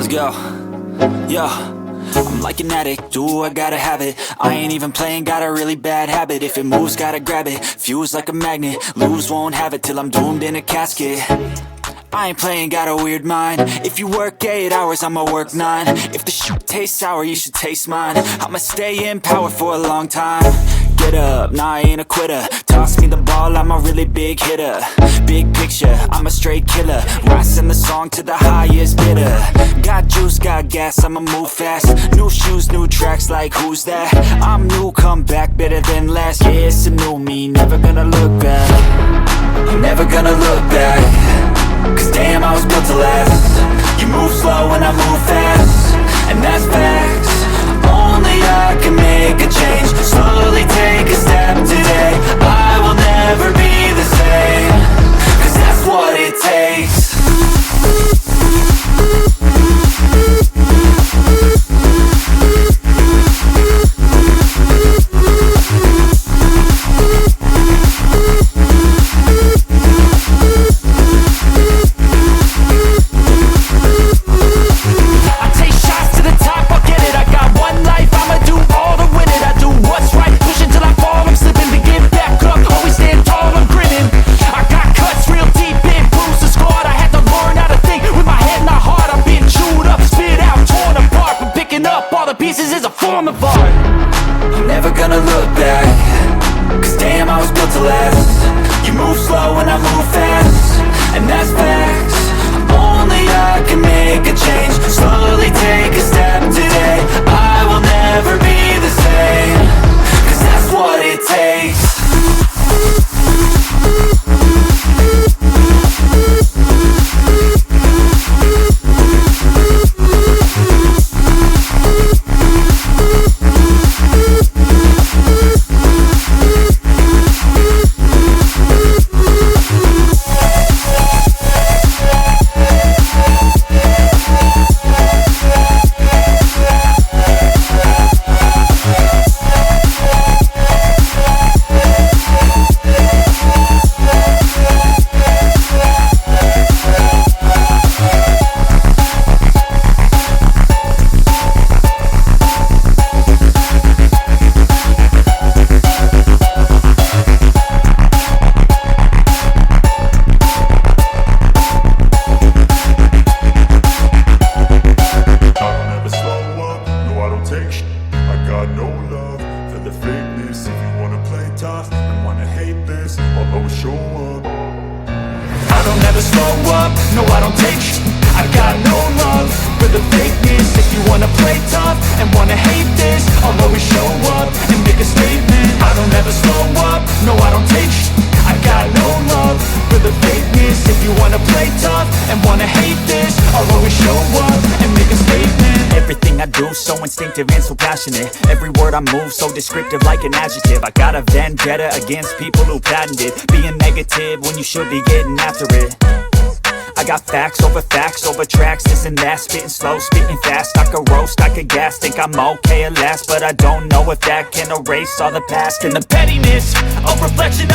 Let's go. Yo, I'm like an addict, do I gotta have it. I ain't even playing, got a really bad habit. If it moves, gotta grab it, fuse like a magnet. Lose, won't have it till I'm doomed in a casket. I ain't playing, got a weird mind. If you work 8 hours, I'ma work 9. If the shit tastes sour, you should taste mine. I'ma stay in power for a long time. Get up, nah, I ain't a quitter. Toss me the ball, I'm a really big hitter. Big picture, I'm a straight killer. Rising the song to the highest bidder. Got juice, got gas, I'ma move fast. New shoes, new tracks, like who's that? I'm new, come back, better than last. Yeah, it's a new me, never gonna look back. I'm never gonna look back. Cause damn, I was built to last. You move slow and I move fast, and that's facts. Only I can make a change. Slowly take a step today. I will never be the same. Cause that's what it takes. Pieces is a form of art. I'm never gonna look back. Cause damn, I was built to last. You move slow and I move fast, and that's facts. Only I can make a change. Slowly take a step today. I will never be the same. Cause that's what it takes. I got no love for the fakeness. If you wanna play tough and wanna hate this, I'll always show up. I don't ever slow up, no I don't take sh**. I got no love for the fakeness. If you wanna play tough and wanna hate this, I'll always show up and make a statement. I don't ever slow up, no I don't take sh**. I got no love for the fakeness. If you wanna play tough and wanna hate this, I'll always show up and make a statement. Everything I do so instinctive and so passionate. Every word I move so descriptive like an adjective. I got a vendetta against people who patented being negative when you should be getting after it. I got facts over tracks, this and that. Spitting slow, spitting fast. I could roast, I could gas. Think I'm okay at last, but I don't know if that can erase all the past. And the pettiness, a reflection of